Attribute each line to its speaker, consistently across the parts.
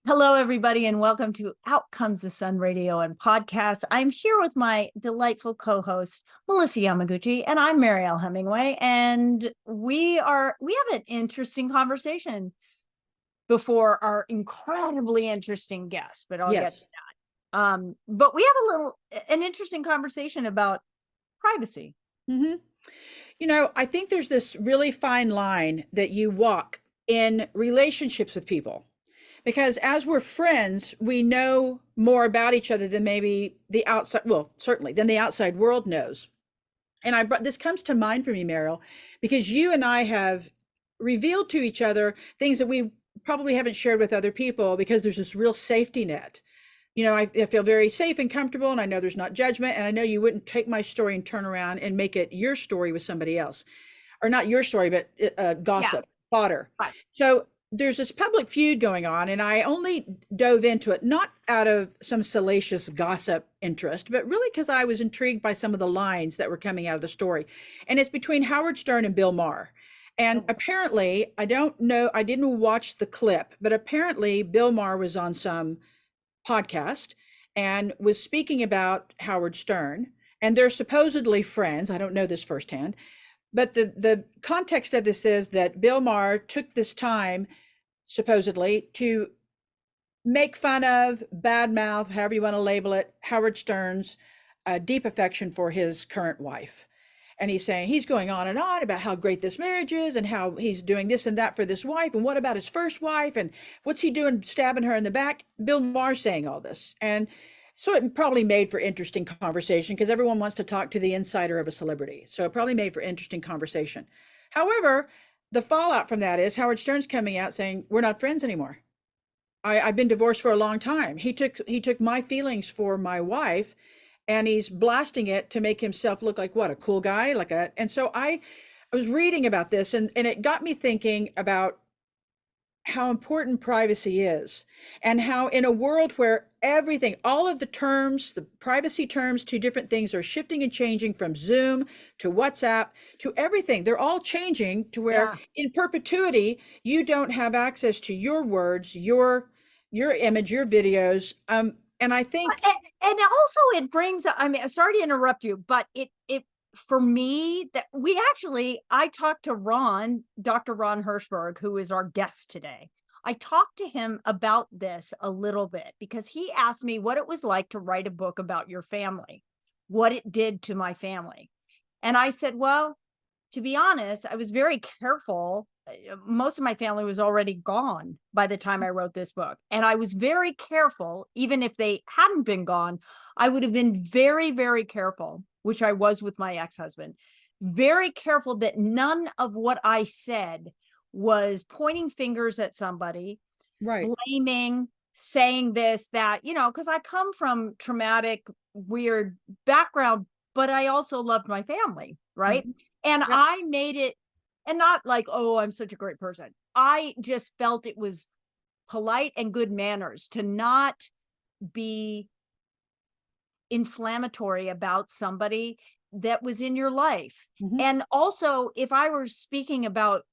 Speaker 1: Hello, everybody, and welcome to Out Comes the Sun Radio and Podcast. I'm here with my delightful co-host, Melissa Yamaguchi, and I'm Mariel Hemingway, and we have an interesting conversation before our incredibly interesting guest, but I'll get to
Speaker 2: Yes.
Speaker 1: that. But we have an interesting conversation about privacy.
Speaker 2: hmm I think there's this really fine line that you walk in relationships with people because as we're friends, we know more about each other than maybe the outside, well, certainly than the outside world knows. And this comes to mind for me, Meryl, because you and I have revealed to each other things that we probably haven't shared with other people because there's this real safety net. I feel very safe and comfortable, and I know there's not judgment, and I know you wouldn't take my story and turn around and make it your story with somebody else, or not your story, but gossip, fodder.
Speaker 1: Right.
Speaker 2: So there's this public feud going on, and I only dove into it not out of some salacious gossip interest, but really because I was intrigued by some of the lines that were coming out of the story. And it's between Howard Stern and Bill Maher. And apparently, I don't know, I didn't watch the clip, but apparently Bill Maher was on some podcast and was speaking about Howard Stern, and they're supposedly friends. I don't know this firsthand, but the context of this is that Bill Maher took this time supposedly to make fun of, badmouth, however you want to label it, Howard Stern's deep affection for his current wife. And he's saying he's going on and on about how great this marriage is and how he's doing this and that for this wife. And what about his first wife? And what's he doing stabbing her in the back? Bill Maher saying all this. And so it probably made for interesting conversation because everyone wants to talk to the insider of a celebrity. So it probably made for interesting conversation. However, the fallout from that is Howard Stern's coming out saying, we're not friends anymore. I've been divorced for a long time. He took my feelings for my wife and he's blasting it to make himself look like what, a cool guy, and so I was reading about this and it got me thinking about how important privacy is and how in a world where everything, all of the terms, the privacy terms to different things are shifting and changing from Zoom to WhatsApp to everything. They're all changing to where in perpetuity, you don't have access to your words, your image, your videos. And I think,
Speaker 1: and also it brings, I mean, sorry to interrupt you, but it for me that I talked to Dr. Ron Hirschberg, who is our guest today. I talked to him about this a little bit because he asked me what it was like to write a book about your family, what it did to my family. And I said, well, to be honest, I was very careful. Most of my family was already gone by the time I wrote this book. And I was very careful, even if they hadn't been gone, I would have been very, very careful, which I was with my ex-husband, very careful that none of what I said was pointing fingers at somebody,
Speaker 2: right,
Speaker 1: blaming, saying this, that, because I come from traumatic, weird background, but I also loved my family, right?
Speaker 2: Mhm.
Speaker 1: And
Speaker 2: Yep.
Speaker 1: I made it, and not like, oh, I'm such a great person. I just felt it was polite and good manners to not be inflammatory about somebody that was in your life.
Speaker 2: Mhm.
Speaker 1: And also, if I were speaking about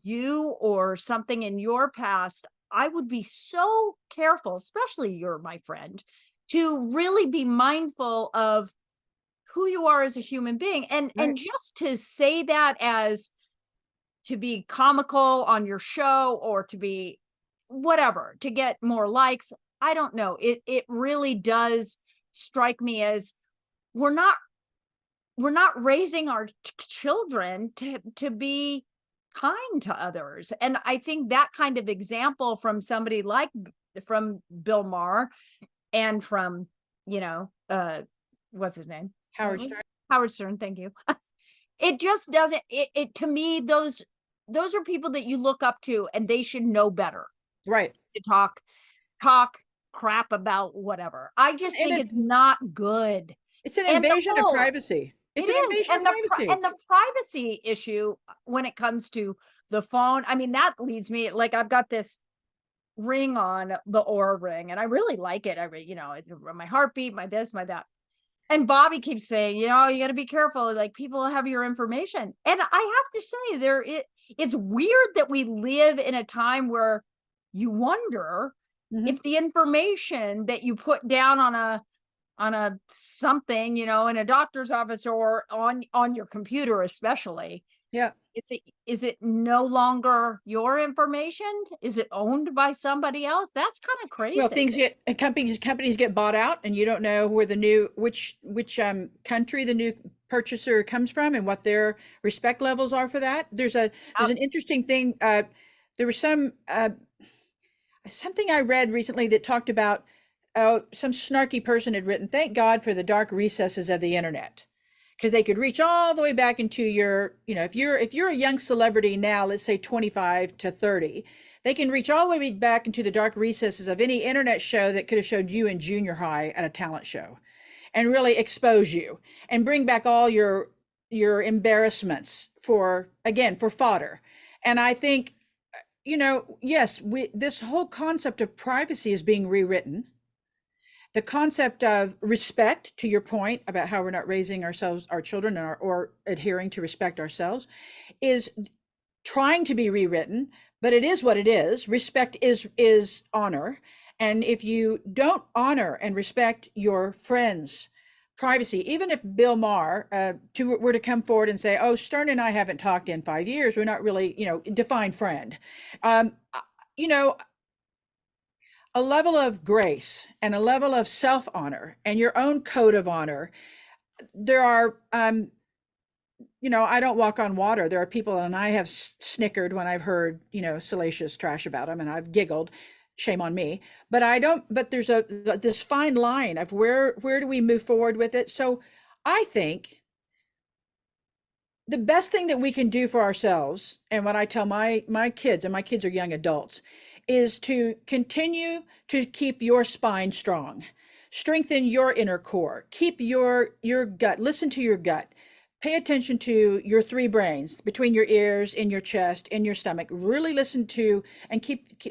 Speaker 1: you or something in your past, I would be so careful, especially you're my friend, to really be mindful of who you are as a human being. And
Speaker 2: Right.
Speaker 1: just to say that as to be comical on your show or to be whatever, to get more likes, I don't know. It really does strike me as we're not raising our children to be kind to others. And I think that kind of example from somebody like from Bill Maher and from, what's his name?
Speaker 2: Howard Stern.
Speaker 1: Howard Stern, thank you. It just doesn't, it to me, those are people that you look up to and they should know better
Speaker 2: Right.
Speaker 1: to talk crap about whatever. I just think it's not good.
Speaker 2: It's an
Speaker 1: And
Speaker 2: invasion of privacy. It's an invasion of privacy.
Speaker 1: And the privacy issue when it comes to the phone, I mean, that leads me, like, I've got this ring on, the Aura ring, and I really like it. My heartbeat, my this, my that. And Bobby keeps saying, you got to be careful. Like, people have your information. And I have to say, it's weird that we live in a time where you wonder if the information that you put down on a something, in a doctor's office or on your computer, especially,
Speaker 2: Yeah.
Speaker 1: is it no longer your information? Is it owned by somebody else? That's kind of
Speaker 2: Well,
Speaker 1: crazy.
Speaker 2: companies get bought out, and you don't know where the new which country the new purchaser comes from and what their respect levels are for that. There's an interesting thing. There was something I read recently that talked about some snarky person had written, "Thank God for the dark recesses of the internet." Because they could reach all the way back into your, if you're a young celebrity now, let's say 25 to 30, they can reach all the way back into the dark recesses of any internet show that could have showed you in junior high at a talent show, and really expose you and bring back all your embarrassments for fodder. And I think, yes, this whole concept of privacy is being rewritten. The concept of respect, to your point about how we're not raising our children, or adhering to respect ourselves, is trying to be rewritten, but it is what it is. Respect is honor. And if you don't honor and respect your friends' privacy, even if Bill Maher were to come forward and say, "Oh, Stern and I haven't talked in 5 years. We're not really, define friend." A level of grace and a level of self-honor and your own code of honor. There are, I don't walk on water. There are people, and I have snickered when I've heard, salacious trash about them, and I've giggled. Shame on me. But there's this fine line of where do we move forward with it? So I think the best thing that we can do for ourselves, and what I tell my kids, and my kids are young adults, is to continue to keep your spine strong, strengthen your inner core, keep your gut, listen to your gut, pay attention to your three brains between your ears, in your chest, in your stomach. Really listen to and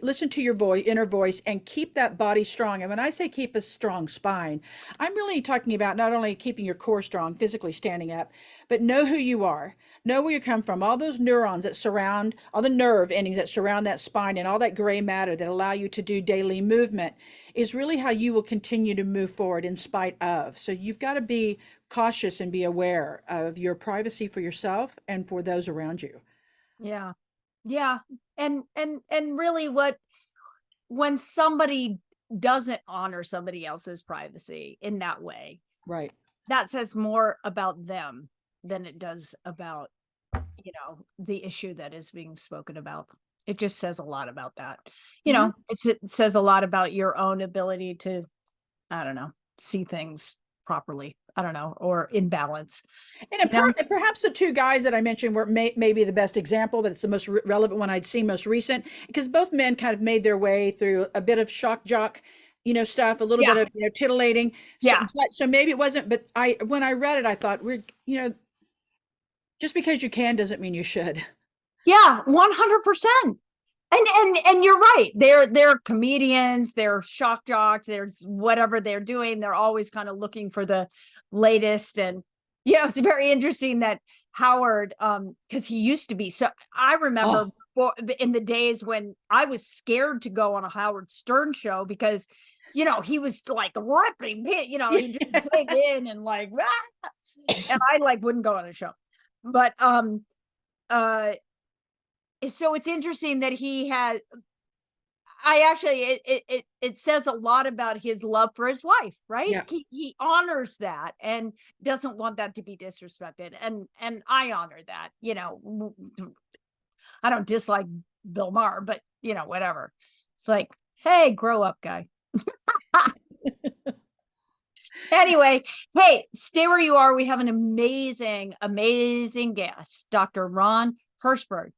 Speaker 2: listen to your inner voice, and keep that body strong. And when I say keep a strong spine, I'm really talking about not only keeping your core strong, physically standing up, but know who you are, know where you come from, all those neurons that surround, all the nerve endings that surround that spine, and all that gray matter that allow you to do daily movement is really how you will continue to move forward in spite of. So you've got to be cautious and be aware of your privacy for yourself and for those around you.
Speaker 1: Yeah. Yeah. And really, when somebody doesn't honor somebody else's privacy in that way,
Speaker 2: right,
Speaker 1: that says more about them than it does about, the issue that is being spoken about. It just says a lot about that. It says a lot about your own ability to, I don't know, see things properly. I don't know, or in balance.
Speaker 2: And perhaps the two guys that I mentioned were maybe the best example, but it's the most relevant one I'd seen most recent, because both men kind of made their way through a bit of shock jock, stuff, a little bit of titillating. So maybe it wasn't, but when I read it, I thought, just because you can doesn't mean you should.
Speaker 1: Yeah, 100%. And you're right. They're comedians, they're shock jocks, there's whatever they're doing. They're always kind of looking for the latest. And it's very interesting that Howard, because he used to be. So I remember in the days when I was scared to go on a Howard Stern show because he was like ripping, he just dig in and like, and I wouldn't go on a show. But so it's interesting that he had, it says a lot about his love for his wife, right?
Speaker 2: Yeah.
Speaker 1: He honors that and doesn't want that to be disrespected. And I honor that, I don't dislike Bill Maher, but whatever. It's like, hey, grow up, guy. Anyway, hey, stay where you are. We have an amazing, amazing guest, Dr. Ron Hirschberg.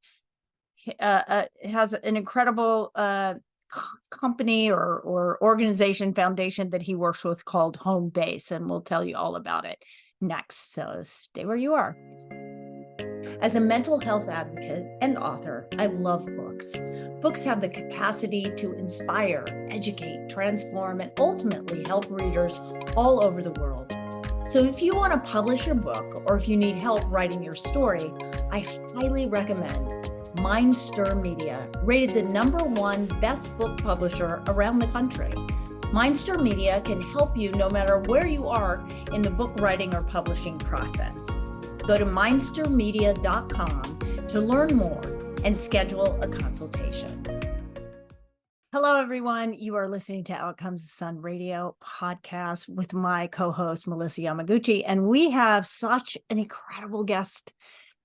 Speaker 1: Has an incredible company or organization, foundation that he works with called Home Base, and we'll tell you all about it next. So stay where you are. As a mental health advocate and author, I love books. Books have the capacity to inspire, educate, transform, and ultimately help readers all over the world. So if you want to publish your book, or if you need help writing your story, I highly recommend Mindstir Media, rated the #1 best book publisher around the country. Mindstir Media can help you no matter where you are in the book writing or publishing process. Go to mindstirmedia.com to learn more and schedule a consultation. Hello, everyone. You are listening to Out Comes the Sun Radio podcast with my co-host, Melissa Yamaguchi, and we have such an incredible guest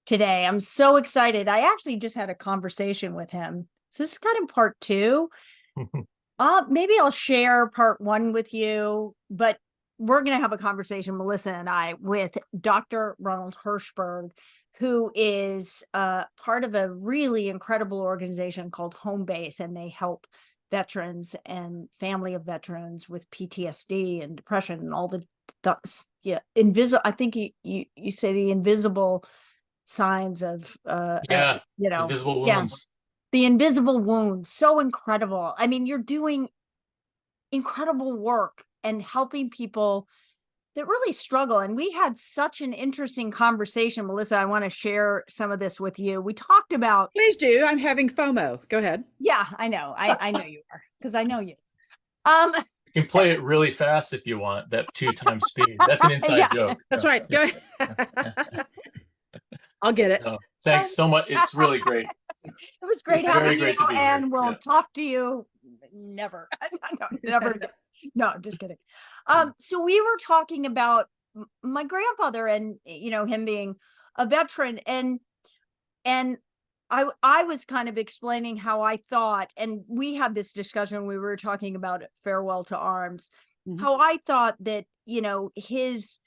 Speaker 1: today. I'm so excited. I actually just had a conversation with him. So this is kind of part 2. Maybe I'll share part 1 with you, but we're going to have a conversation, Melissa and I, with Dr. Ronald Hirschberg, who is part of a really incredible organization called Home Base, and they help veterans and family of veterans with PTSD and depression and all the invisible. I think you say the invisible signs of
Speaker 3: invisible wounds.
Speaker 1: The invisible wounds. So incredible. I mean, you're doing incredible work and helping people that really struggle. And we had such an interesting conversation, Melissa. I want to share some of this with you. We talked about—
Speaker 2: Please do. I'm having FOMO. Go ahead.
Speaker 1: Yeah, I know. I know you are, because I know you.
Speaker 3: You can play it really fast if you want, that 2 times speed. That's an inside joke.
Speaker 2: That's right. Go ahead. I'll get it.
Speaker 3: No, thanks so much. It's really great.
Speaker 1: It was great having you,
Speaker 3: to be here.
Speaker 1: And we'll talk to you never. No, never. No, just kidding. So we were talking about my grandfather and, him being a veteran, and I was kind of explaining how I thought, and we had this discussion when we were talking about Farewell to Arms, how I thought that, his,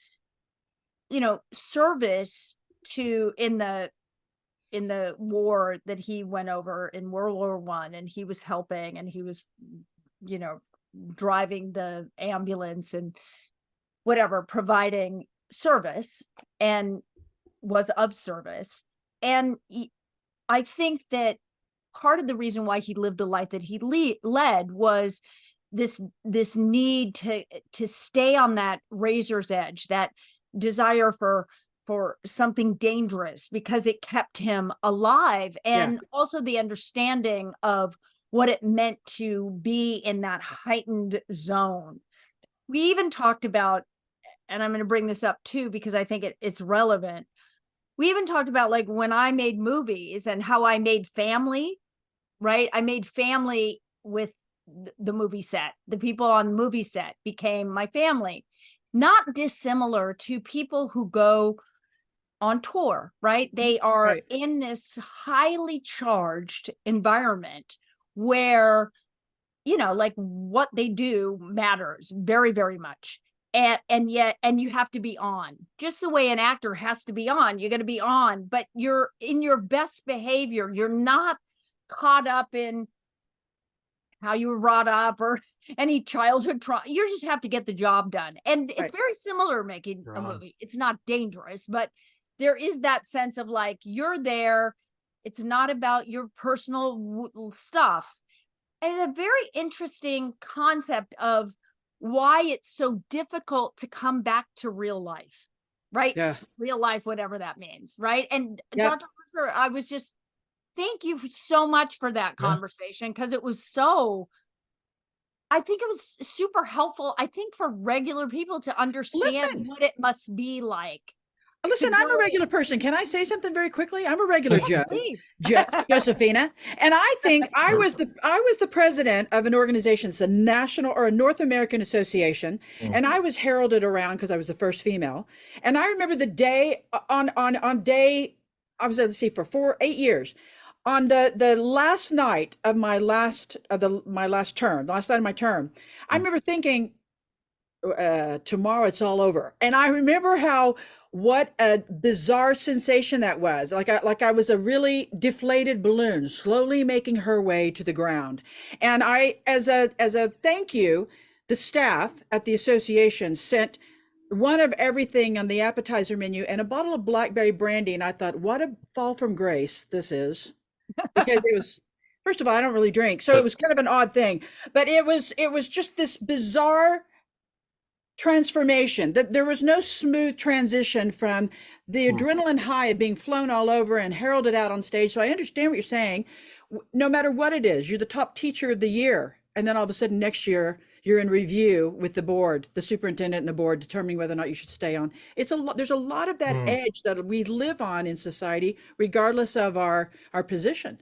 Speaker 1: service in the war that he went over in World War I, and he was helping, and he was, driving the ambulance and whatever, providing service, and was of service. And I think that part of the reason why he lived the life that he led was this need to stay on that razor's edge, that desire for something dangerous, because it kept him alive. And also the understanding of what it meant to be in that heightened zone. We even talked about, and I'm going to bring this up too, because I think it's relevant. We even talked about, like, when I made movies and how I made family, right? I made family with the movie set. The people on the movie set became my family. Not dissimilar to people who go on tour, right? They are in this highly charged environment where, like, what they do matters very, very much. And yet you have to be on, just the way an actor has to be on. You're going to be on, but you're in your best behavior. You're not caught up in how you were brought up or any childhood trauma. You just have to get the job done. And it's very similar making a movie. It's not dangerous, but there is that sense of, like, you're there. It's not about your personal stuff. And a very interesting concept of why it's so difficult to come back to real life, right?
Speaker 2: Yeah.
Speaker 1: Real life, whatever that means, right? And Dr. Hirschberg, I was just, thank you so much for that conversation, because it was I think it was super helpful, I think, for regular people to understand what it must be like.
Speaker 2: Listen, I'm a regular person. Can I say something very quickly? I'm a regular Joe, Josephina, and I think I was the president of an organization, it's a national or a North American association, and I was heralded around because I was the first female. And I remember the day on day, I was for 8 years. On the last night of my last term, the last night of my term, I remember thinking, tomorrow it's all over. And I remember what a bizarre sensation that was. Like I was a really deflated balloon slowly making her way to the ground. And I, as a thank you, the staff at the association sent one of everything on the appetizer menu and a bottle of blackberry brandy. And I thought, what a fall from grace this is. Because it was, first of all, I don't really drink. So it was kind of an odd thing, but it was just this bizarre transformation, that there was no smooth transition from the adrenaline high of being flown all over and heralded out on stage. So I understand what you're saying. No matter what it is, you're the top teacher of the year, and then all of a sudden next year you're in review with the board, the superintendent and the board, determining whether or not you should stay on. It's a lot. There's a lot of that edge that we live on in society, regardless of our position.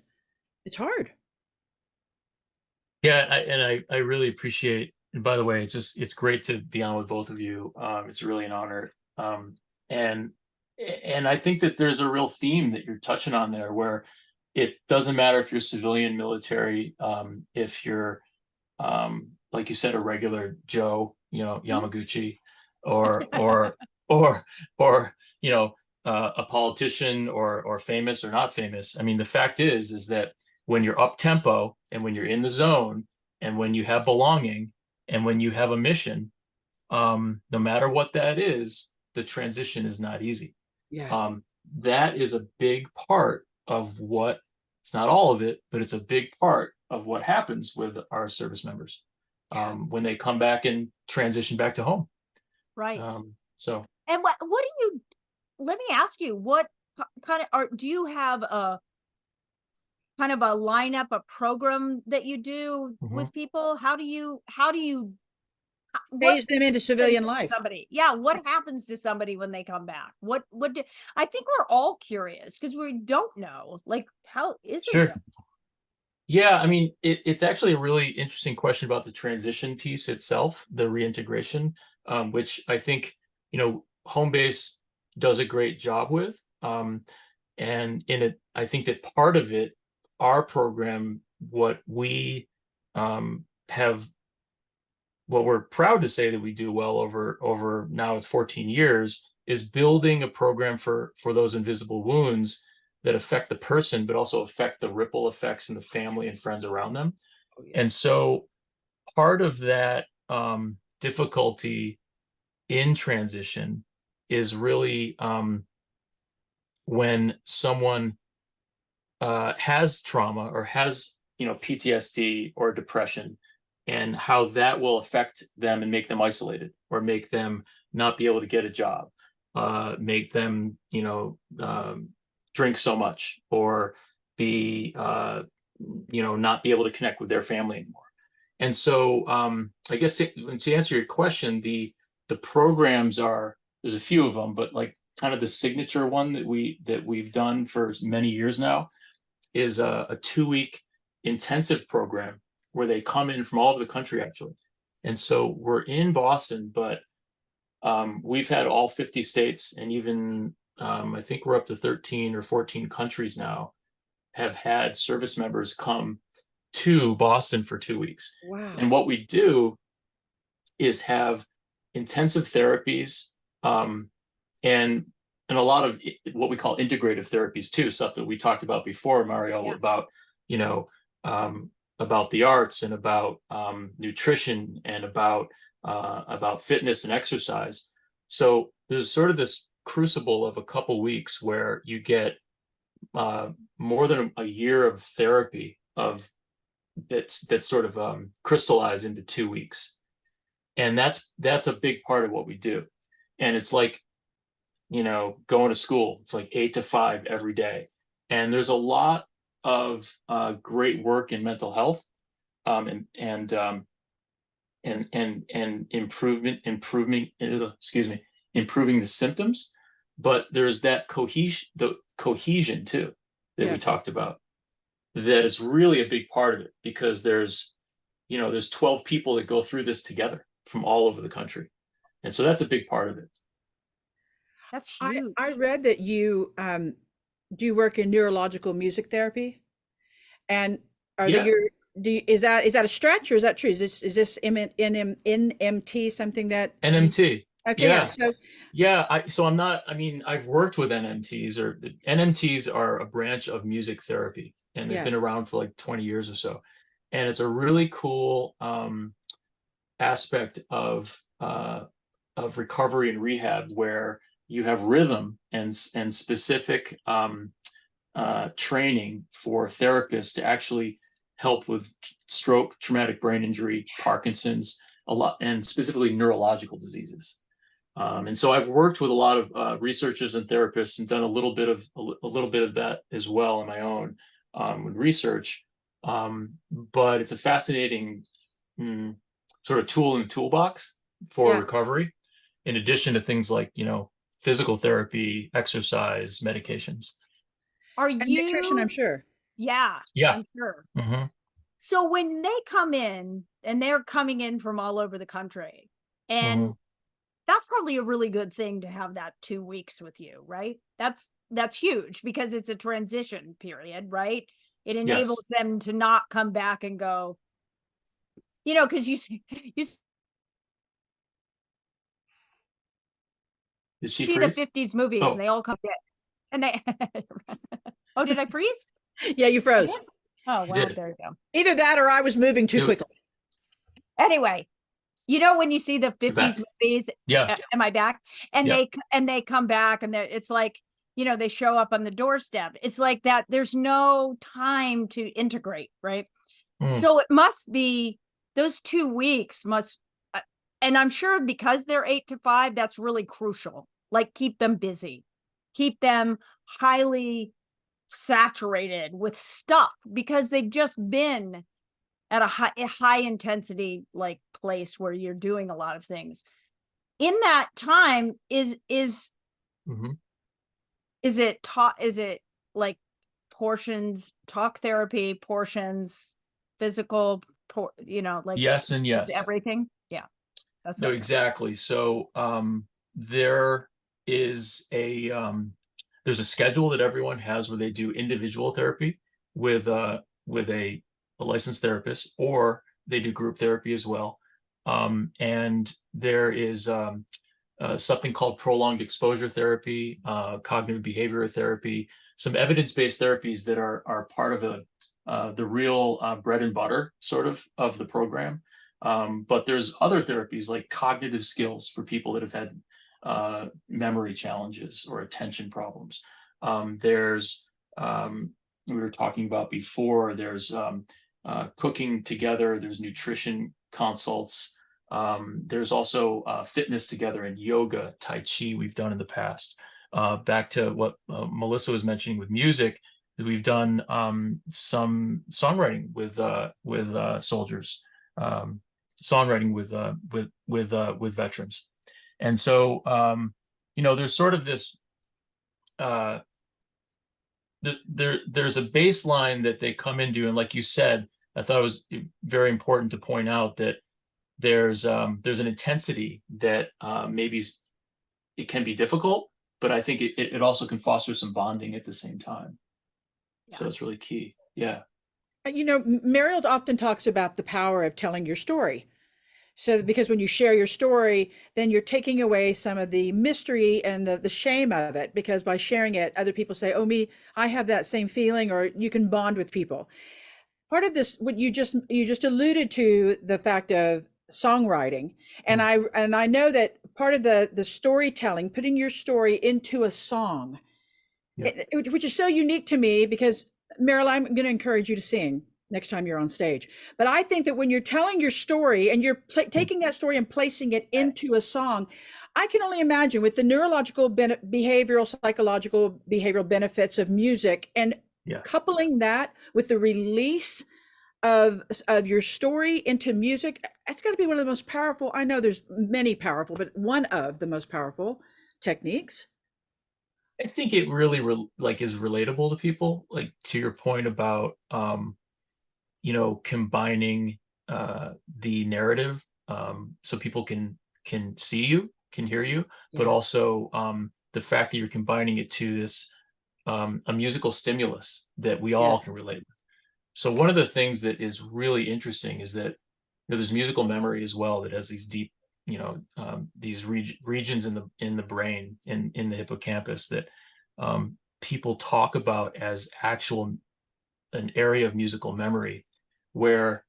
Speaker 2: It's hard.
Speaker 3: Yeah, I really appreciate. And by the way, it's great to be on with both of you. It's really an honor. And I think that there's a real theme that you're touching on there, where it doesn't matter if you're civilian, military, if you're like you said, a regular Joe, Yamaguchi, or a politician or famous or not famous. I mean, the fact is that when you're up tempo and when you're in the zone and when you have belonging and when you have a mission, no matter what that is, the transition is not easy.
Speaker 2: Yeah.
Speaker 3: That is a big part of what, it's not all of it, but it's a big part of what happens with our service members when they come back and transition back to home.
Speaker 1: Right.
Speaker 3: So.
Speaker 1: And what do you, let me ask you, what kind of, do you have a kind of a lineup, a program that you do with people? How do you
Speaker 2: phase them into civilian life?
Speaker 1: Somebody, yeah. What happens to somebody when they come back? What do, I think we're all curious because we don't know, like, how is
Speaker 3: Sure.
Speaker 1: it?
Speaker 3: Yeah, I mean, it's actually a really interesting question about the transition piece itself, the reintegration, which I think, home base does a great job with. And in it, I think that part of it, our program, what we what we're proud to say that we do well over now it's 14 years, is building a program for those invisible wounds that affect the person, but also affect the ripple effects in the family and friends around them. Oh, yeah. And so part of that difficulty in transition is really when someone has trauma or has PTSD or depression, and how that will affect them and make them isolated or make them not be able to get a job, make them drink so much or be not be able to connect with their family anymore. And so I guess to answer your question, the programs there's a few of them, but like kind of the signature one that we've done for many years now is a 2-week intensive program where they come in from all over the country, actually. And so we're in Boston, but we've had all 50 states, and even I think we're up to 13 or 14 countries now have had service members come to Boston for 2 weeks.
Speaker 2: Wow.
Speaker 3: And what we do is have intensive therapies and a lot of what we call integrative therapies too, stuff that we talked about before, Mariel, about about the arts and about nutrition and about fitness and exercise. So there's sort of this crucible of a couple weeks where you get more than a year of therapy that's sort of crystallized into 2 weeks. And that's a big part of what we do. And it's like, going to school. It's like 8 to 5 every day. And there's a lot of great work in mental health and improving the symptoms. But there's that cohesion too that we talked about. That is really a big part of it, because there's 12 people that go through this together from all over the country. And so that's a big part of it.
Speaker 1: That's huge.
Speaker 2: I read that you do work in neurological music therapy, and is that a stretch, or is that true? Is this NMT something that
Speaker 3: NMT?
Speaker 2: Okay,
Speaker 3: so I'm not. I mean, I've worked with NMTs, or NMTs are a branch of music therapy, and they've been around for like 20 years or so, and it's a really cool aspect of recovery and rehab, where you have rhythm and specific training for therapists to actually help with stroke, traumatic brain injury, Parkinson's, a lot, and specifically neurological diseases. And so I've worked with a lot of researchers and therapists, and done a little bit of that as well on my own with research. But it's a fascinating sort of tool in the toolbox for recovery, in addition to things like, physical therapy, exercise, medications.
Speaker 2: And nutrition, I'm sure.
Speaker 1: Yeah,
Speaker 3: Yeah.
Speaker 1: I'm sure.
Speaker 3: Mm-hmm.
Speaker 1: So when they come in, and they're coming in from all over the country, and that's probably a really good thing to have that 2 weeks with you, right? That's huge, because it's a transition period, right? It enables them to not come back and go, because you see the 50s movies, and they all come back, and they oh, did I freeze?
Speaker 2: Yeah, you froze.
Speaker 1: Oh, well, there you go.
Speaker 2: Either that or I was moving too quickly.
Speaker 1: Anyway, when you see the 50s movies, am I back? And they come back, and it's like, they show up on the doorstep. It's like that. There's no time to integrate, right? So it must be, those 2 weeks must, and I'm sure because they're 8 to 5, that's really crucial. Like, keep them busy, keep them highly saturated with stuff, because they've just been at a high intensity like place where you're doing a lot of things. In that time, is it like portions talk therapy, portions physical, like
Speaker 3: yes and yes,
Speaker 1: everything? Yeah, that's
Speaker 3: no, exactly. So there is there's a schedule that everyone has where they do individual therapy with a licensed therapist, or they do group therapy as well. And there is something called prolonged exposure therapy, cognitive behavioral therapy, some evidence-based therapies that are part of the real bread and butter sort of the program. But there's other therapies like cognitive skills for people that have had memory challenges or attention problems. There's we were talking about before, there's cooking together, there's nutrition consults, there's also fitness together, and yoga, tai chi we've done in the past. Back to what Melissa was mentioning with music, we've done some songwriting with soldiers, songwriting with veterans. And so, there's sort of this, there's a baseline that they come into. And like you said, I thought it was very important to point out that there's an intensity that maybe it can be difficult, but I think it also can foster some bonding at the same time. Yeah. So it's really key. Yeah.
Speaker 2: Mariel often talks about the power of telling your story. So because when you share your story, then you're taking away some of the mystery and the shame of it, because by sharing it, other people say, oh, I have that same feeling, or you can bond with people. Part of this, what you just alluded to, the fact of songwriting. And I know that part of the storytelling, putting your story into a song, which is so unique to me, because Mariel, I'm going to encourage you to sing next time you're on stage. But I think that when you're telling your story and you're taking that story and placing it into a song, I can only imagine, with the neurological, behavioral, psychological, behavioral benefits of music, and coupling that with the release of your story into music, it's got to be one of the most powerful. I know there's many powerful, but one of the most powerful techniques.
Speaker 3: I think it really is relatable to people, like to your point about combining the narrative, so people can see you, can hear you, but also the fact that you're combining it to this a musical stimulus that we all can relate with. So one of the things that is really interesting is that there's musical memory as well that has these deep, these regions in the brain, in the hippocampus, that people talk about as an area of musical memory, where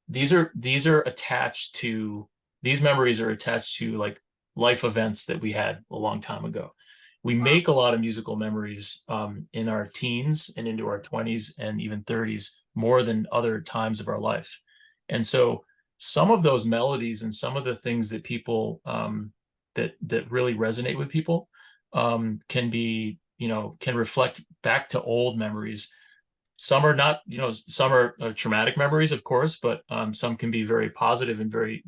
Speaker 3: these memories are attached to like life events that we had a long time ago. We make a lot of musical memories in our teens and into our 20s and even 30s, more than other times of our life. And so some of those melodies and some of the things that people that really resonate with people can be, can reflect back to old memories. Some are not, some are traumatic memories, of course, but some can be very positive and very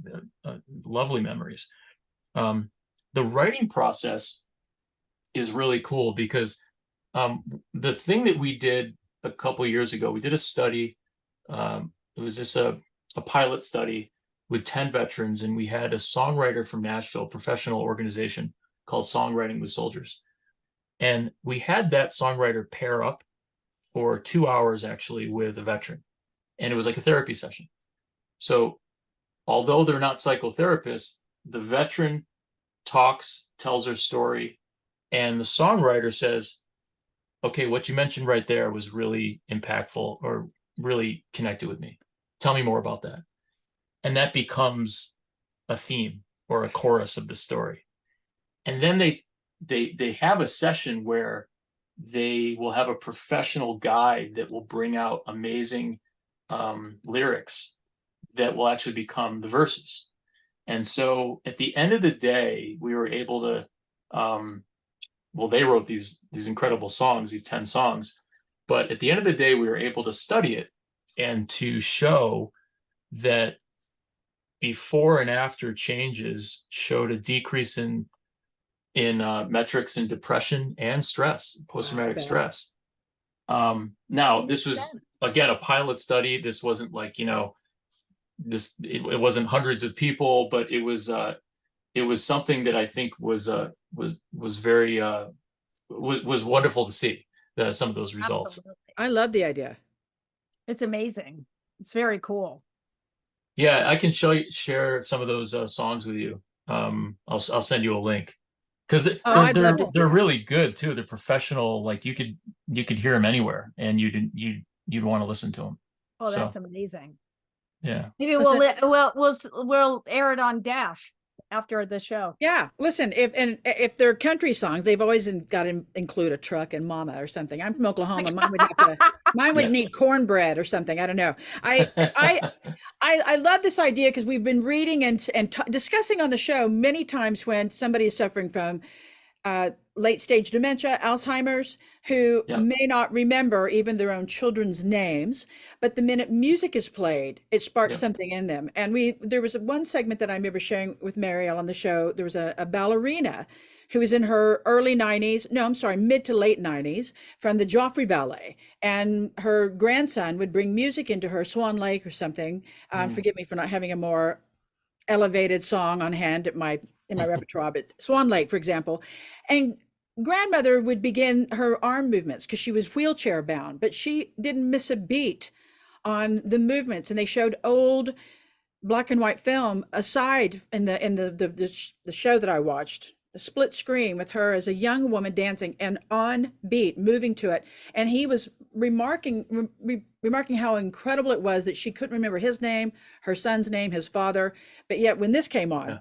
Speaker 3: lovely memories. The writing process is really cool because the thing that we did a couple of years ago, we did a study. It was just a pilot study with 10 veterans, and we had a songwriter from Nashville, professional organization called Songwriting with Soldiers. And we had that songwriter pair up for 2 hours actually with a veteran. And it was like a therapy session. So although they're not psychotherapists, the veteran talks, tells her story, and the songwriter says, okay, what you mentioned right there was really impactful or really connected with me. Tell me more about that. And that becomes a theme or a chorus of the story. And then they have a session where they will have a professional guide that will bring out amazing lyrics that will actually become the verses. And so at the end of the day, we were able to, well, they wrote these incredible songs, these 10 songs, but at the end of the day, we were able to study it and to show that before and after changes showed a decrease in metrics in depression and stress, post-traumatic stress. Now, this was, again, a pilot study. This wasn't like, it wasn't hundreds of people, but it was something that I think was very was wonderful to see some of those results.
Speaker 1: Absolutely.
Speaker 2: I love the idea.
Speaker 1: It's amazing. It's very cool.
Speaker 3: Yeah, I can share some of those songs with you. I'll send you a link because they're really good too. They're professional. Like you could hear them anywhere, and you'd want to listen to them.
Speaker 1: Oh, that's amazing.
Speaker 3: Yeah.
Speaker 1: Maybe we'll air it on Dash after the show.
Speaker 2: Yeah. Listen, if they're country songs, they've always got to include a truck and mama or something. I'm from Oklahoma. Mine would need cornbread or something. I don't know. I love this idea because we've been reading and discussing on the show many times when somebody is suffering from late stage dementia, Alzheimer's, who may not remember even their own children's names, but the minute music is played, it sparks something in them. And there was one segment that I remember sharing with Mariel on the show. There was a ballerina who was in her early 90s, mid to late 90s, from the Joffrey Ballet. And her grandson would bring music into her, Swan Lake or something. Forgive me for not having a more elevated song on hand in my repertoire, but Swan Lake, for example. And grandmother would begin her arm movements because she was wheelchair bound, but she didn't miss a beat on the movements. And they showed old black and white film aside in the show that I watched, a split screen with her as a young woman dancing and on beat, moving to it. And he was remarking how incredible it was that she couldn't remember his name, her son's name, his father. But yet when this came on,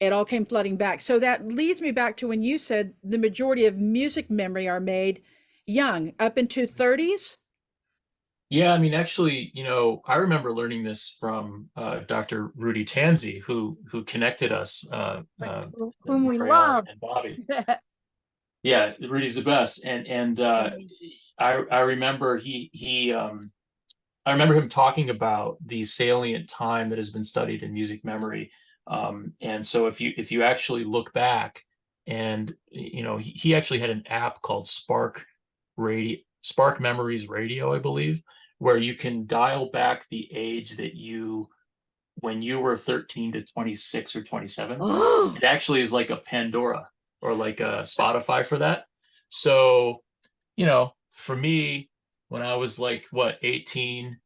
Speaker 2: it all came flooding back. So that leads me back to when you said the majority of music memory are made young, up into 30s.
Speaker 3: Yeah, I mean, actually, I remember learning this from Dr. Rudy Tanzi, who connected us,
Speaker 1: whom we love,
Speaker 3: and Bobby. Yeah, Rudy's the best, and I remember I remember him talking about the salient time that has been studied in music memory. And so if you actually look back, and he actually had an app called Spark Memories Radio, I believe, where you can dial back the age that when you were 13 to 26 or 27. It actually is like a Pandora or like a Spotify for that. So, for me, when I was like 18,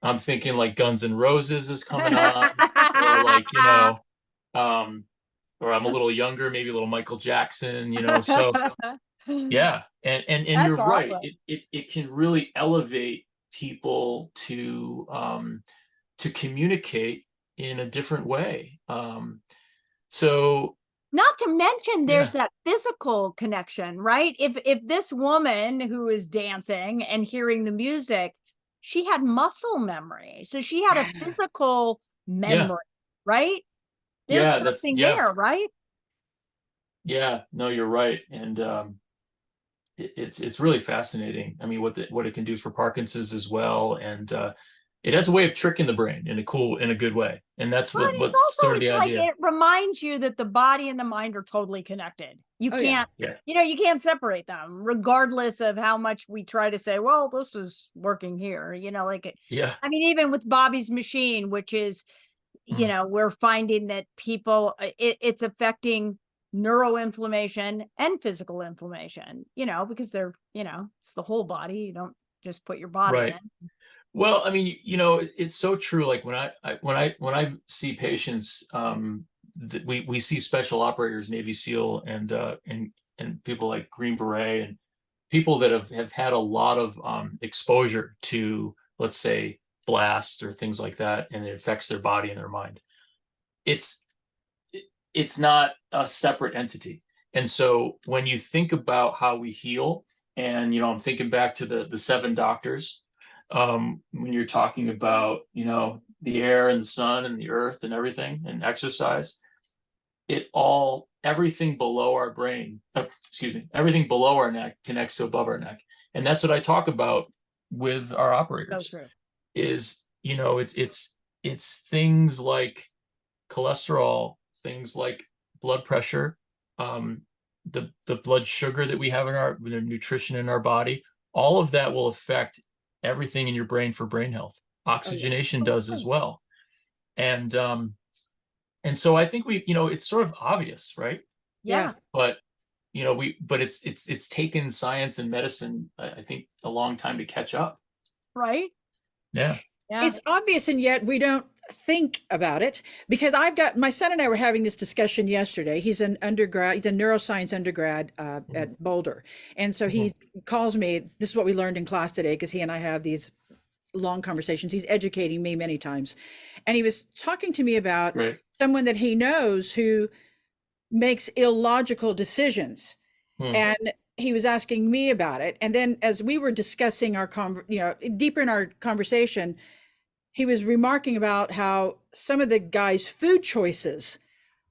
Speaker 3: I'm thinking like Guns N' Roses is coming on, or like, or I'm a little younger, maybe a little Michael Jackson, so yeah. And you're right.
Speaker 1: Awesome.
Speaker 3: It can really elevate people to communicate in a different way. So
Speaker 1: not to mention there's that physical connection, right? If this woman who is dancing and hearing the music, she had muscle memory. So she had a physical memory, right? There's something there, right?
Speaker 3: Yeah, no, you're right. And it's really fascinating. I mean, what it can do for Parkinson's as well. And it has a way of tricking the brain in a good way. And that's
Speaker 1: But it's
Speaker 3: what's sort of
Speaker 1: also
Speaker 3: the
Speaker 1: like
Speaker 3: idea.
Speaker 1: it reminds you that the body and the mind are totally connected. You
Speaker 2: Oh,
Speaker 1: can't,
Speaker 3: Yeah.
Speaker 1: you can't separate them, regardless of how much we try to say, well, this is working here, like it.
Speaker 3: Yeah.
Speaker 1: I mean, even with Bobby's machine, which is,
Speaker 3: Mhm.
Speaker 1: we're finding that people, it's affecting neuroinflammation and physical inflammation, because they're, it's the whole body. You don't just put your body
Speaker 3: Right.
Speaker 1: in.
Speaker 3: Well, I mean, it's so true. Like when I see patients, that we see special operators, Navy SEAL, and people like Green Beret, and people that have had a lot of exposure to, let's say, blast or things like that, and it affects their body and their mind. It's it's not a separate entity. And so when you think about how we heal, and I'm thinking back to the seven doctors, when you're talking about the air and the sun and the earth and everything and exercise, everything below our brain, excuse me, everything below our neck connects to above our neck. And that's what I talk about with our
Speaker 1: So
Speaker 3: operators.
Speaker 1: true.
Speaker 3: Is it's things like cholesterol, things like blood pressure, the blood sugar that we have in the nutrition in our body. All of that will affect everything in your brain for brain health. Oxygenation does as well. And so I think it's sort of obvious, right?
Speaker 1: Yeah.
Speaker 3: But it's taken science and medicine, I think, a long time to catch up.
Speaker 1: Right.
Speaker 3: Yeah.
Speaker 1: Yeah.
Speaker 2: It's obvious, and yet we don't think about it, because I've got my son and I were having this discussion yesterday. He's an undergrad, he's a neuroscience undergrad at Boulder. And so he calls me, this is what we learned in class today, because he and I have these long conversations. He's educating me many times. And he was talking to me about someone that he knows who makes illogical decisions. And he was asking me about it. And then as we were discussing our deeper in our conversation, he was remarking about how some of the guys' food choices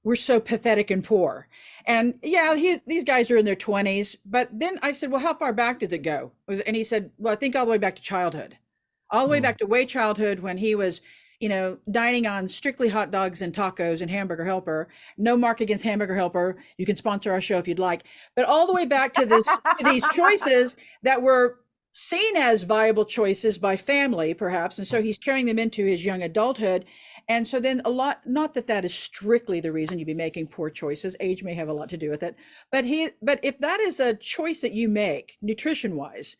Speaker 2: were so pathetic and poor. And yeah, these guys are in their 20s. But then I said, well, how far back does it go? And he said, well, I think all the way back to childhood, all the way back to way childhood, when he was, dining on strictly hot dogs and tacos and Hamburger Helper. No mark against Hamburger Helper. You can sponsor our show if you'd like. But all the way back to these choices that were seen as viable choices by family, perhaps. And so he's carrying them into his young adulthood. And so then not that is strictly the reason you'd be making poor choices. Age may have a lot to do with it. But if that is a choice that you make nutrition wise,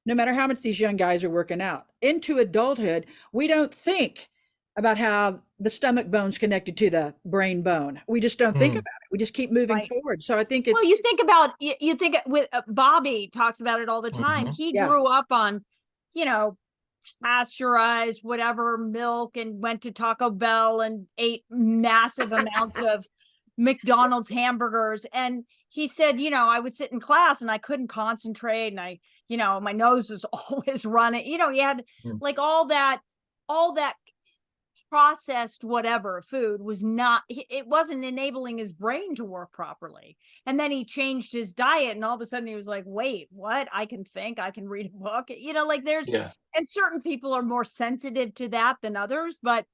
Speaker 2: no matter how much these young guys are working out into adulthood, we don't think about how the stomach bone's connected to the brain bone. We just don't think about it. We just keep moving forward. So I think it's,
Speaker 1: well, you think about, you think with Bobby talks about it all the time. He grew up on, pasteurized whatever milk, and went to Taco Bell and ate massive amounts of McDonald's hamburgers. And he said, I would sit in class and I couldn't concentrate, and my nose was always running. He had like all that processed whatever food it wasn't enabling his brain to work properly. And then he changed his diet, and all of a sudden he was like, wait, what? I can think, I can read a book, like there's, and certain people are more sensitive to that than others, but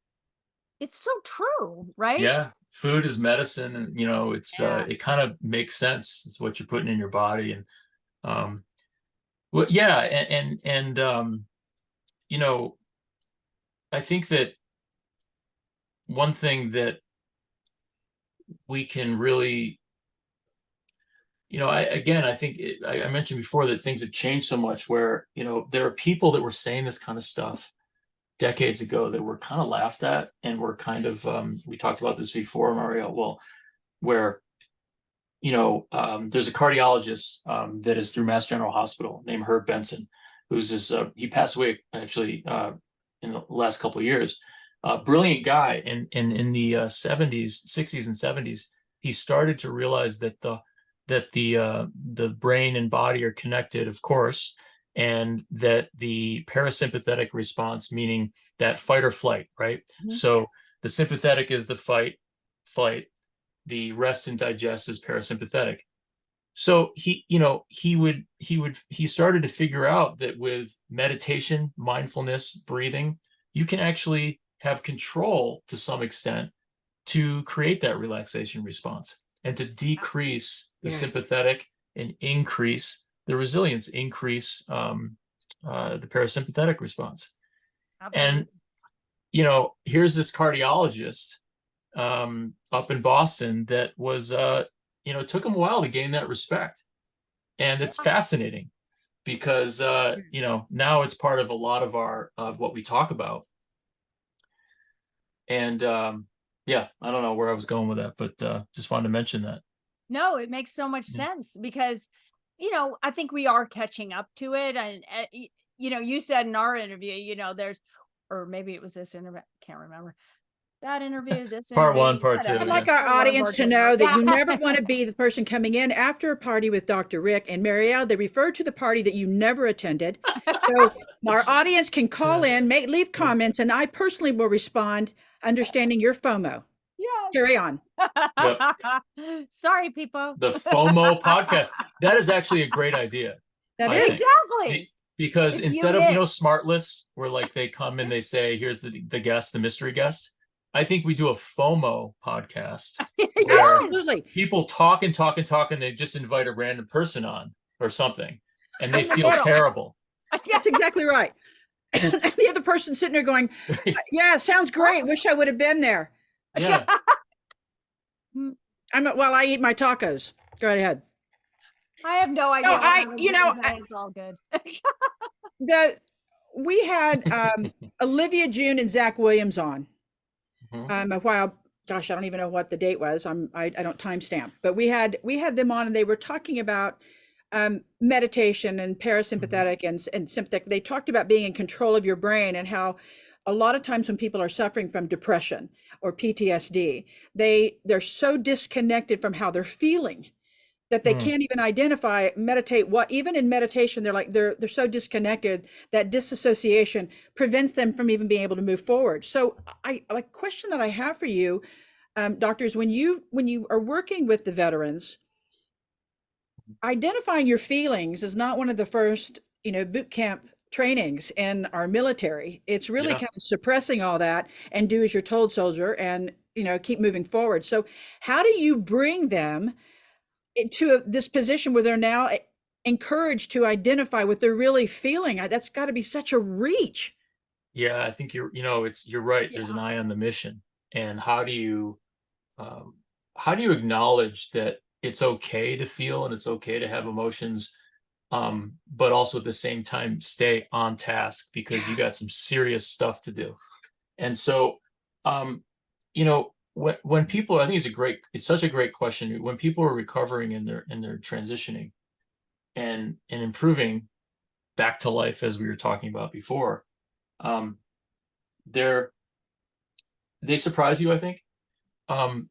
Speaker 1: it's so true, right?
Speaker 3: Yeah. Food is medicine, and it's it kind of makes sense. It's what you're putting in your body. And well, yeah, and I think that one thing that we can really, I think I mentioned before that things have changed so much, where there are people that were saying this kind of stuff decades ago that were kind of laughed at, and were kind of we talked about this before, Mariel. Well, where there's a cardiologist that is through Mass General Hospital named Herb Benson, who's this he passed away actually in the last couple of years. Brilliant guy. And in the 70s, 60s, and 70s, he started to realize that the brain and body are connected, of course, and that the parasympathetic response, meaning that fight or flight, right? So The sympathetic is the fight, flight. The rest and digest is parasympathetic. So he started to figure out that with meditation, mindfulness, breathing, you can actually have control to some extent to create that relaxation response and to decrease the sympathetic and increase the resilience, increase the parasympathetic response.
Speaker 1: Absolutely.
Speaker 3: And here's this cardiologist up in Boston that was took him a while to gain that respect. And it's fascinating because now it's part of a lot of what we talk about. And I don't know where I was going with that, but just wanted to mention that.
Speaker 1: No, it makes so much sense because, I think we are catching up to it. And, you said in our interview, or maybe it was this interview, can't remember. That interview, this
Speaker 3: Part
Speaker 1: interview,
Speaker 3: one, part two.
Speaker 2: I'd like our audience to know that you never want to be the person coming in after a party with Dr. Rick and Mariel. They refer to the party that you never attended. So our audience can call in, leave comments, and I personally will respond, understanding your FOMO.
Speaker 1: Yeah.
Speaker 2: Carry on.
Speaker 3: Yep.
Speaker 1: Sorry, people.
Speaker 3: The FOMO podcast. That is actually a great idea.
Speaker 2: That
Speaker 3: I
Speaker 2: is.
Speaker 3: think.
Speaker 1: Exactly.
Speaker 3: Because
Speaker 1: If
Speaker 3: instead
Speaker 1: you
Speaker 3: of,
Speaker 1: did.
Speaker 3: smart lists where like they come and they say, here's the guest, the mystery guest. I think we do a FOMO podcast where
Speaker 2: Absolutely.
Speaker 3: people talk and talk and talk and they just invite a random person on or something and they feel
Speaker 1: middle.
Speaker 3: terrible.
Speaker 2: That's exactly right. And the other person sitting there going, yeah, sounds great. Wish I would have been there.
Speaker 3: Yeah.
Speaker 2: While I eat my tacos. Go right ahead.
Speaker 1: I have no idea. It's all good.
Speaker 2: We had Olivia June and Zach Williams on a while. Gosh, I don't even know what the date was. I don't timestamp, but we had them on, and they were talking about meditation and parasympathetic and sympathetic. They talked about being in control of your brain and how a lot of times when people are suffering from depression or PTSD, they're so disconnected from how they're feeling that they can't even meditate. Even in meditation, they're so disconnected that disassociation prevents them from even being able to move forward. So a question that I have for you, doctors, when you are working with the veterans, identifying your feelings is not one of the first, boot camp trainings in our military. It's really kind of suppressing all that and do as you're told, soldier, and, keep moving forward. So how do you bring them to this position where they're now encouraged to identify what they're really feeling? That's got to be such a reach.
Speaker 3: Yeah, I think you're right. There's an eye on the mission. And how do you acknowledge that it's okay to feel and it's okay to have emotions, but also at the same time stay on task because you got some serious stuff to do. And so, when people, I think it's such a great question. When people are recovering and they're transitioning and improving back to life, as we were talking about before, they surprise you, I think.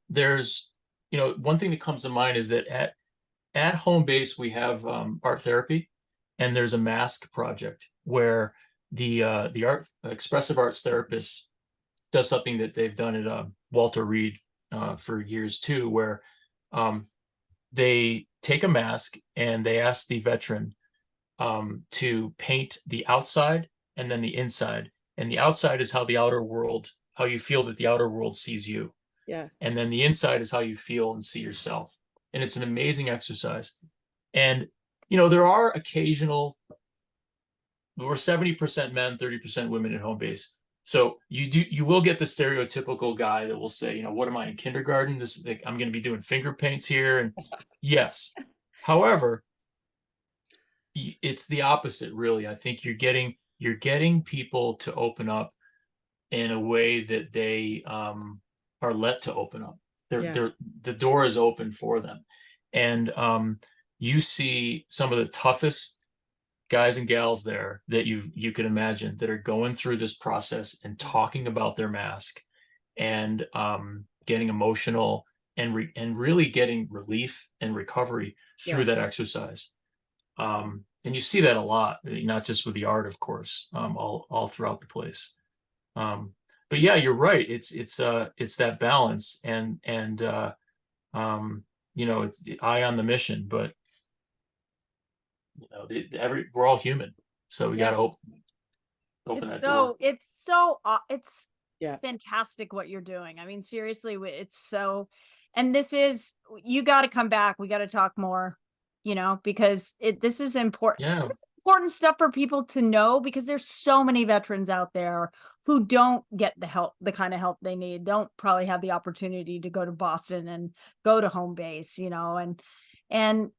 Speaker 3: There's, one thing that comes to mind is that at home base, we have art therapy, and there's a mask project where the expressive arts therapist does something that they've done at Walter Reed for years too, where they take a mask and they ask the veteran to paint the outside and then the inside. And the outside is how you feel that the outer world sees you.
Speaker 2: Yeah.
Speaker 3: And then the inside is how you feel and see yourself. And it's an amazing exercise. And, there are we're 70% men, 30% women at home base. So you will get the stereotypical guy that will say, what am I in kindergarten? I'm going to be doing finger paints here. And yes, however, it's the opposite, really. I think you're getting people to open up in a way that they are let to open up. The door is open for them. And you see some of the toughest guys and gals there that you can imagine that are going through this process and talking about their mask and getting emotional and really getting relief and recovery through that exercise. And you see that a lot, not just with the art, of course, all throughout the place. but yeah, you're right. It's that balance, you know, it's the eye on the mission, but you know, we're all human, so we got to open that door.
Speaker 1: It's
Speaker 2: Yeah.
Speaker 1: fantastic what you're doing. I mean, seriously, it's so, and this is, you got to come back. We got to talk more, you know, because this is important.
Speaker 3: Yeah.
Speaker 1: It's important stuff for people to know, because there's so many veterans out there who don't get the help, the kind of help they need, don't probably have the opportunity to go to Boston and go to home base, you know, and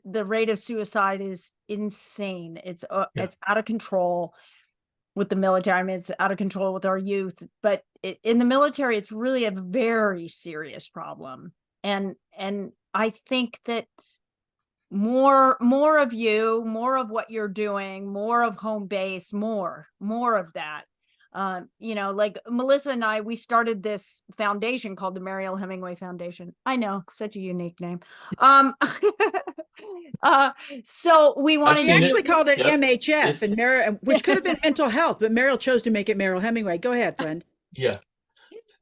Speaker 1: the rate of suicide is insane. It's out of control with the military. I mean, it's out of control with our youth, but in the military, it's really a very serious problem. And I think that more of you, more of what you're doing, more of home base, more of that. You know, like Melissa and I, we started this foundation called the Mariel Hemingway Foundation. I know, such a unique name. So we wanted
Speaker 2: We actually
Speaker 3: it.
Speaker 2: called it
Speaker 3: Yep.
Speaker 2: MHF, and Mariel, which could have been mental health, but Mariel chose to make it Mariel Hemingway. Go ahead, friend.
Speaker 3: Yeah.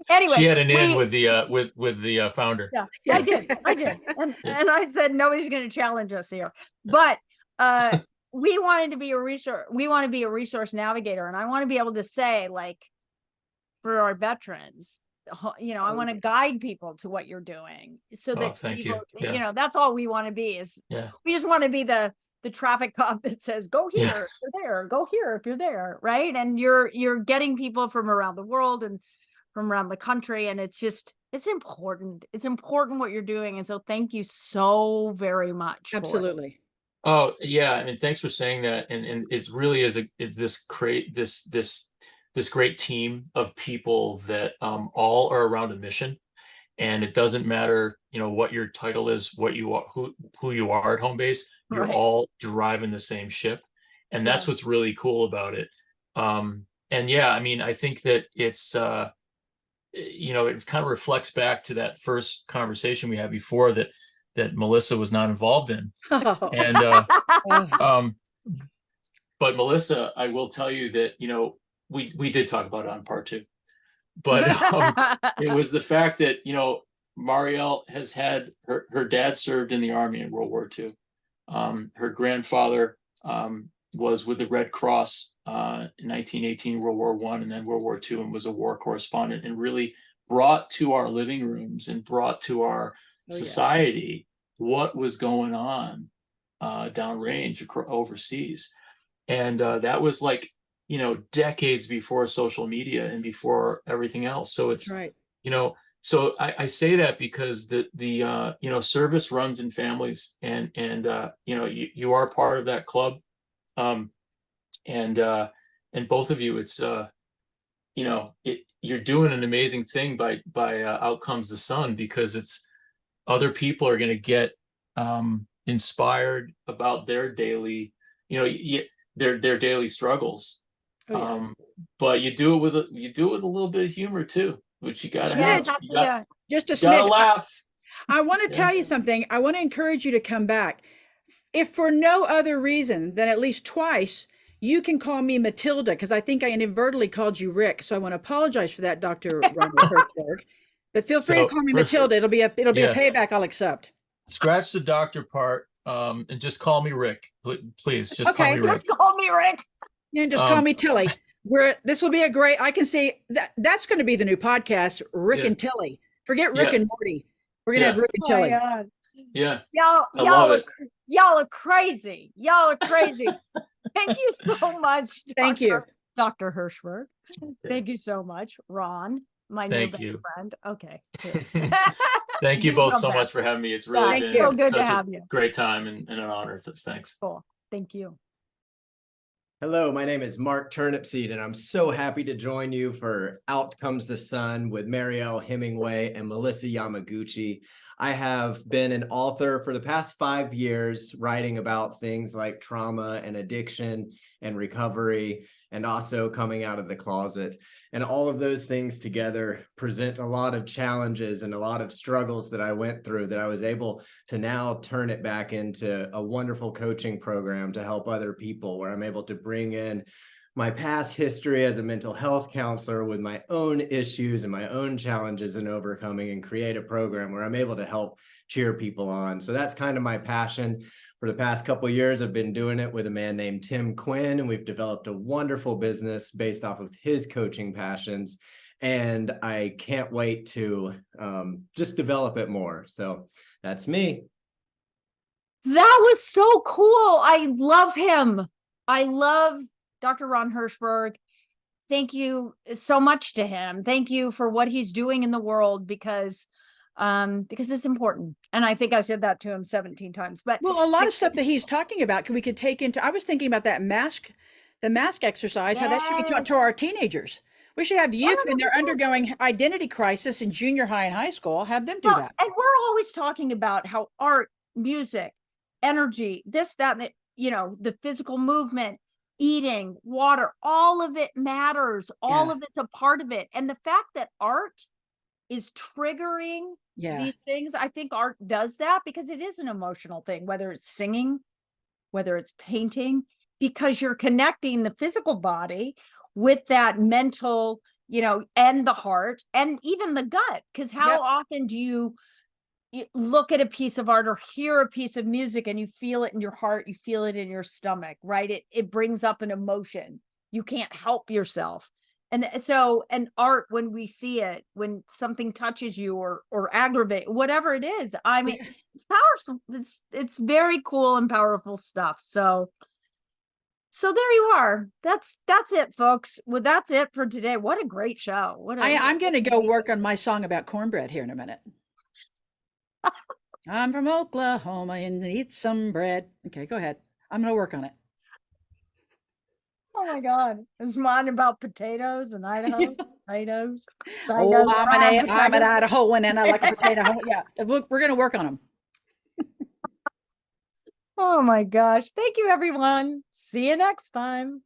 Speaker 1: Anyway,
Speaker 3: She had an in with the founder.
Speaker 1: Yeah, I did. And I said, nobody's going to challenge us here. But we wanted to be a resource. We want to be a resource navigator. And I want to be able to say, like, for our veterans, you know, I want to guide people to what you're doing, so that people,
Speaker 3: Yeah.
Speaker 1: you know, that's all we want to be, is
Speaker 3: Yeah.
Speaker 1: we just want to be the traffic cop that says, go here, if you're there, go here if you're there, right? And you're getting people from around the world and from around the country, and it's important. It's important what you're doing, and so thank you so very much.
Speaker 2: Absolutely.
Speaker 3: Oh yeah, I mean, thanks for saying that. And it's really is this great team of people that all are around a mission, and it doesn't matter, you know, what your title is, what you are, who you are at home base. You're all driving the same ship, and that's what's really cool about it. And yeah, I mean, I think that it's you know, it kind of reflects back to that first conversation we had before that Melissa was not involved in. And but Melissa, I will tell you that, you know, we did talk about it on part 2, but it was the fact that, you know, Mariel has had her dad served in the Army in World War II. Her grandfather was with the Red Cross in 1918, World War I, and then World War II, and was a war correspondent, and really brought to our living rooms and brought to our society what was going on downrange overseas. And that was, like, you know, decades before social media and before everything else. So it's, you know, so I say that because the you know, service runs in families, and you know, you are part of that club. And both of you, it's you know, you're doing an amazing thing by Out Comes the Sun, because it's other people are going to get inspired about their daily, you know, their daily struggles. But you do it with a little bit of humor too, which you gotta have.
Speaker 2: Just a
Speaker 3: smidge. Gotta laugh.
Speaker 2: I want to tell you something. I want to encourage you to come back, if for no other reason than at least twice. You can call me Matilda, because I think I inadvertently called you Rick. So I want to apologize for that, Dr. Ronald Hirschberg. But feel free to call me Matilda. It'll be a payback I'll accept.
Speaker 3: Scratch the doctor part, and just call me Rick, please. Just call me Rick.
Speaker 1: Just call me Rick.
Speaker 2: And just call me Tilly. This will be a great. I can see that's going to be the new podcast, Rick and Tilly. Forget Rick and Morty. We're gonna have Rick and Tilly.
Speaker 3: Yeah.
Speaker 1: Y'all are crazy. Y'all are crazy. Thank you so much.
Speaker 2: Thank you,
Speaker 1: Dr. Hirschberg. Thank you so much, Ron, my new best friend. Okay.
Speaker 3: Thank you both so much for having me. It's really been
Speaker 1: so good
Speaker 3: such
Speaker 1: to have you.
Speaker 3: Great time and an honor. Thanks.
Speaker 1: Cool. Thank you.
Speaker 4: Hello, my name is Mark Turnipseed, and I'm so happy to join you for Out Comes the Sun with Mariel Hemingway and Melissa Yamaguchi. I have been an author for the past 5 years, writing about things like trauma and addiction and recovery, and also coming out of the closet. And all of those things together present a lot of challenges and a lot of struggles that I went through, that I was able to now turn it back into a wonderful coaching program to help other people, where I'm able to bring in my past history as a mental health counselor with my own issues and my own challenges in overcoming, and create a program where I'm able to help cheer people on. So that's kind of my passion. For the past couple of years, I've been doing it with a man named Tim Quinn, and we've developed a wonderful business based off of his coaching passions. And I can't wait to just develop it more. So that's me.
Speaker 1: That was so cool. I love him. I love Dr. Ron Hirschberg. Thank you so much to him. Thank you for what he's doing in the world, because it's important. And I think I said that to him 17 times. But
Speaker 2: well, a lot of stuff that he's talking about, we could take into, I was thinking about the mask exercise, how that should be taught to our teenagers. We should have youth when they're undergoing identity crisis in junior high and high school, have them do that.
Speaker 1: And we're always talking about how art, music, energy, this, that, and the physical movement, eating, water, all of it matters. All of it's a part of it. And the fact that art is triggering these things, I think art does that because it is an emotional thing, whether it's singing, whether it's painting, because you're connecting the physical body with that mental, and the heart and even the gut. Because how often do you look at a piece of art or hear a piece of music and you feel it in your heart, you feel it in your stomach, right? It brings up an emotion. You can't help yourself. And so, and art, when we see it, when something touches you or aggravate, whatever it is, I mean, it's powerful. It's very cool and powerful stuff. So there you are. That's it, folks. Well, that's it for today. What a great show.
Speaker 2: I'm going to go work on my song about cornbread here in a minute. I'm from Oklahoma and eat some bread. Okay, go ahead. I'm going to work on it.
Speaker 1: Oh my God. Is mine about potatoes in Idaho? Potatoes.
Speaker 2: Oh, I'm an Idahoan and I like a potato. Yeah, look, we're going to work on them.
Speaker 1: Oh my gosh. Thank you, everyone. See you next time.